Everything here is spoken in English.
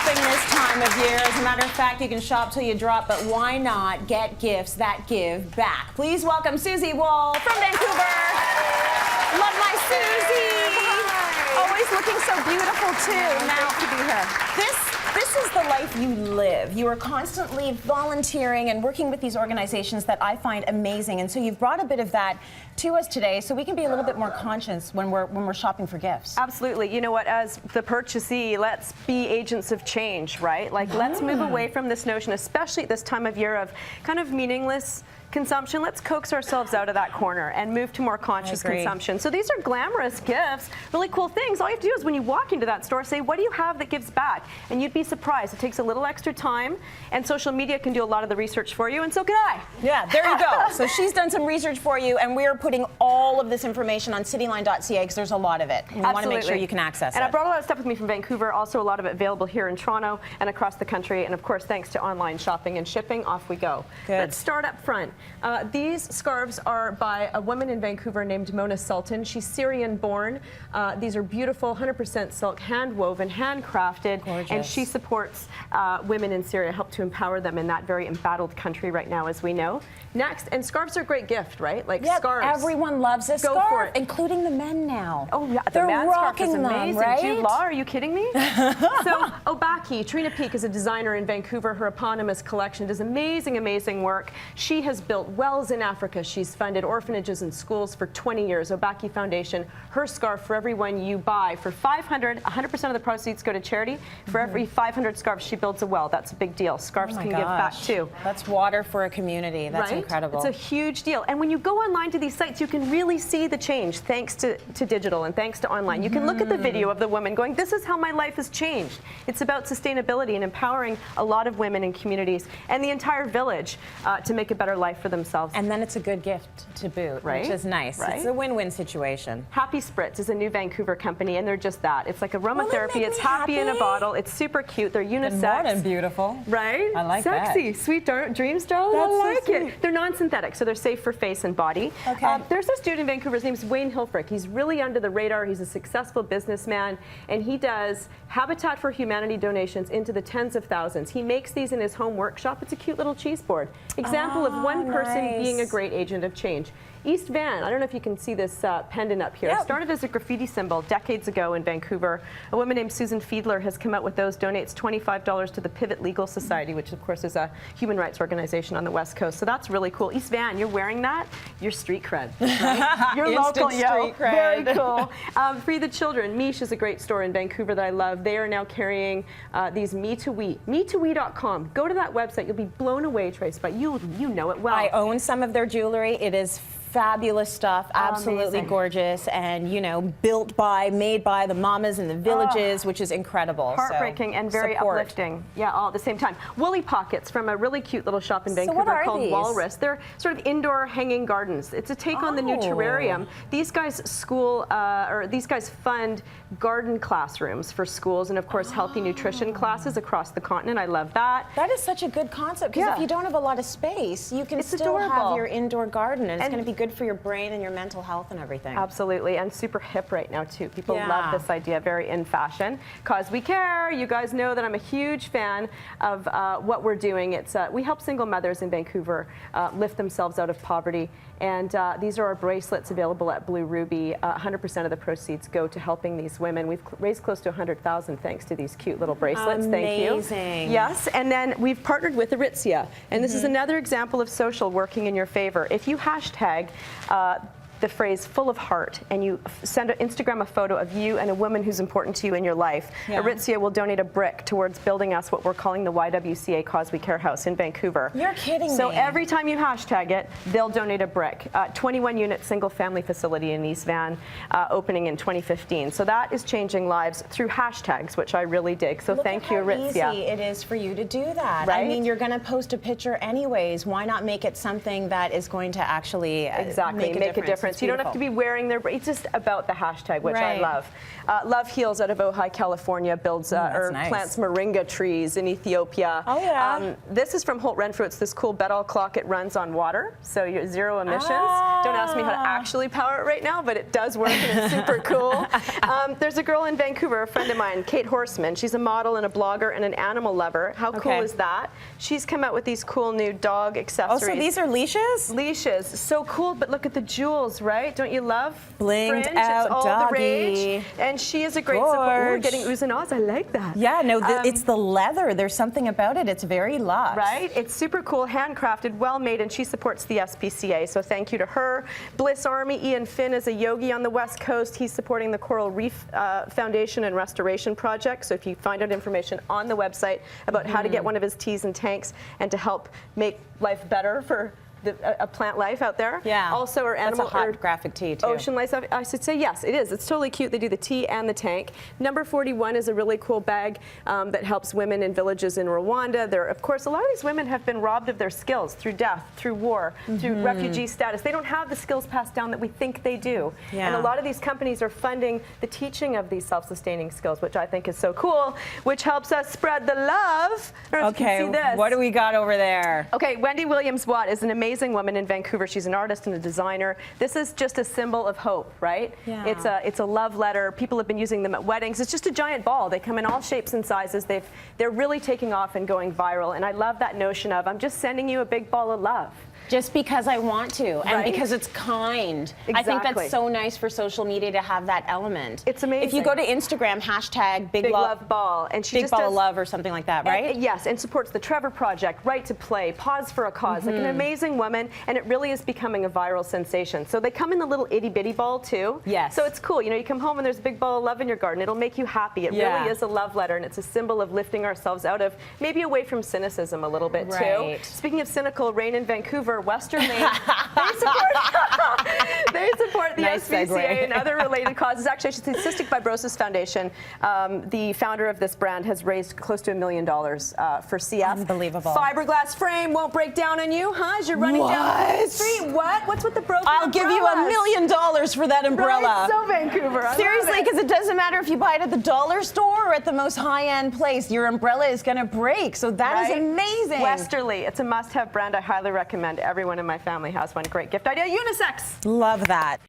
shopping this time of year. As a matter of fact, you can shop till you drop, but why not get gifts that give back? Please welcome Susie Wall from Vancouver. Love my Susie. Hi. Always looking so beautiful too. Now to be here. This is the life you live. You are constantly volunteering and working with these organizations that I find amazing, and so you've brought a bit of that to us today, so we can be a little bit more conscious when we're shopping for gifts. Absolutely. You know what? As the purchasee, let's be agents of change, right? Like, let's move away from this notion, especially at this time of year, of kind of meaningless consumption. Let's coax ourselves out of that corner and move to more conscious consumption. So these are glamorous gifts, really cool things. All you have to do is, when you walk into that store, say, what do you have that gives back? And you'd be surprised. It takes a little extra time, and social media can do a lot of the research for you, and so can I. Yeah, there you go. So she's done some research for you, and we're putting all of this information on cityline.ca because there's a lot of it. We want to make sure you can access it. And I brought a lot of stuff with me from Vancouver, also a lot of it available here in Toronto and across the country, and of course, thanks to online shopping and shipping, off we go. Good. Let's start up front. These scarves are by a woman in Vancouver named Mona Sultan. She's Syrian-born. These are beautiful, 100% silk, hand-woven, handcrafted. Gorgeous. And she supports women in Syria, help to empower them in that very embattled country right now, as we know. Next, and scarves are a great gift, right? Like, scarves. Everyone loves a scarf, for it. Including the men now. Oh yeah, they're man's scarf rocking is amazing. them, right? Jude Law, are you kidding me? So Obaki, Trina Peak is a designer in Vancouver. Her eponymous collection does amazing, amazing work. She has built wells in Africa. She's funded orphanages and schools for 20 years. Obaki Foundation, her scarf, for everyone you buy, for 100% of the proceeds go to charity. For every 500 scarves, she builds a well. That's a big deal. Scarves can give back too. That's water for a community. That's incredible. It's a huge deal. And when you go online to these sites, you can really see the change thanks to digital and thanks to online. You can look at the video of the woman going, this is how my life has changed. It's about sustainability and empowering a lot of women in communities and the entire village to make a better life for themselves. And then it's a good gift to boot, which is nice. It's a win-win situation. Happy Spritz is a new Vancouver company, and they're just that. It's like aromatherapy. It's happy in a bottle. It's super cute. They're unisex. And beautiful. Right? I like that. Sexy. Sweet dreams, darling. I like it. They're non-synthetic, so they're safe for face and body. Okay. There's this dude in Vancouver. His name's Wayne Hilfrich. He's really under the radar. He's a successful businessman, and he does Habitat for Humanity donations into the tens of thousands. He makes these in his home workshop. It's a cute little cheese board. Example of one person being a great agent of change. East Van, I don't know if you can see this pendant up here. It started as a graffiti symbol decades ago in Vancouver. A woman named Susan Fiedler has come out with those, donates $25 to the Pivot Legal Society, which of course is a human rights organization on the West Coast. So that's really cool. East Van, you're wearing that, you're street cred, right? You're local, yo. Very cool. Free the Children, Mish is a great store in Vancouver that I love. They are now carrying these Me2We. Me2We.com. Go to that website. You'll be blown away, Trace, but you know it well. I own some of their jewelry. It is fabulous stuff, absolutely gorgeous, and built by, made by the mamas in the villages, which is incredible. Heartbreaking and very uplifting. Yeah, all at the same time. Woolly Pockets from a really cute little shop in Vancouver called Walrus. They're sort of indoor hanging gardens. It's a take on the new terrarium. These guys fund garden classrooms for schools and of course healthy nutrition classes across the continent. I love that. That is such a good concept because if you don't have a lot of space, you can still have your indoor garden, and it's going to be good for your brain and your mental health and everything. Absolutely, and super hip right now too. People love this idea, very in fashion. Cause we care. You guys know that I'm a huge fan of what we're doing. We help single mothers in Vancouver lift themselves out of poverty, and these are our bracelets available at Blue Ruby. 100% of the proceeds go to helping these women. We've raised close to 100,000 thanks to these cute little bracelets. Thank you. Amazing. Yes, and then we've partnered with Aritzia, and this is another example of social working in your favor. If you hashtag the phrase full of heart and you send an Instagram a photo of you and a woman who's important to you in your life, Aritzia will donate a brick towards building us what we're calling the YWCA Cause We Care House in Vancouver. You're kidding me. So every time you hashtag it, they'll donate a brick. 21-unit single-family facility in East Van, opening in 2015. So that is changing lives through hashtags, which I really dig. So thank you, Aritzia. Look how easy it is for you to do that. Right? I mean, you're going to post a picture anyways. Why not make it something that is going to actually make a difference prints. You don't have to be wearing their, it's just about the hashtag, which I Right. love. Love Heals out of Ojai, California builds or nice. plants moringa trees in Ethiopia. Oh, yeah. This is from Holt Renfrew. It's this cool Bedall clock. It runs on water, so you're zero emissions. Don't ask me how to actually power it right now, but it does work and it's super cool. There's a girl in Vancouver, a friend of mine, Kate Horseman. She's a model and a blogger and an animal lover. How cool is that? She's come out with these cool new dog accessories. Oh, so these are leashes? Leashes. So cool, but look at the jewels, right? Don't you love Blinged fringe? out It's all doggy. the rage. And she is a great support. Ooh, getting oohs and ahs. I like that. Yeah, no, it's the leather. There's something about it. It's very luxe. Right? It's super cool, handcrafted, well made, and she supports the SPCA. So thank you to her. Bliss Army, Ian Finn is a yogi on the West Coast. He's supporting the Coral Reef Foundation and Restoration Project. So if you find out information on the website about how to get one of his teas and tanks and to help make life better for a plant life out there. Yeah. Also, our animal That's a hot graphic tee too. Ocean life. I should say yes, it is. It's totally cute. They do the tea and the tank. Number 41 is a really cool bag that helps women in villages in Rwanda. There, of course, a lot of these women have been robbed of their skills through death, through war, through refugee status. They don't have the skills passed down that we think they do. Yeah. And a lot of these companies are funding the teaching of these self-sustaining skills, which I think is so cool, which helps us spread the love. I don't know if you can see this. What do we got over there? Okay, Wendy Williams-Watt is an amazing woman in Vancouver. She's an artist and a designer. This is just a symbol of hope, right? Yeah. It's a love letter. People have been using them at weddings. It's just a giant ball. They come in all shapes and sizes. They're really taking off and going viral. And I love that notion of, I'm just sending you a big ball of love. Just because I want to, and Right? because it's kind. I think Exactly. that's so nice for social media to have that element. It's amazing. If you go to Instagram, hashtag Big Love Ball. And she Big just Ball does, of Love or something like that, right? Yes, and supports the Trevor Project, Right to Play, Pause for a Cause. Like an amazing woman, and it really is becoming a viral sensation. So they come in the little itty bitty ball too. Yes. So it's cool. You know, you come home and there's a big ball of love in your garden. It'll make you happy. It Yeah. really is a love letter, and it's a symbol of lifting ourselves out of, maybe away from cynicism a little bit Right. too. Speaking of cynical, Rain in Vancouver, Western Maine, they support the Nice SPCA segue. and other related causes. Actually, it's the Cystic Fibrosis Foundation. The founder of this brand has raised close to $1 million for CF. Unbelievable. Fiberglass frame won't break down on you, huh? As you're running down the street. What? What's with the broken I'll give you $1 million for that umbrella. Right? So Vancouver. I love Seriously, it. because it doesn't matter if you buy it at the dollar store or at the most high-end place, your umbrella is going to break. So that is Right? amazing. Westerly. It's a must-have brand. I highly recommend. Everyone in my family has one. Great gift idea. Unisex. Love that.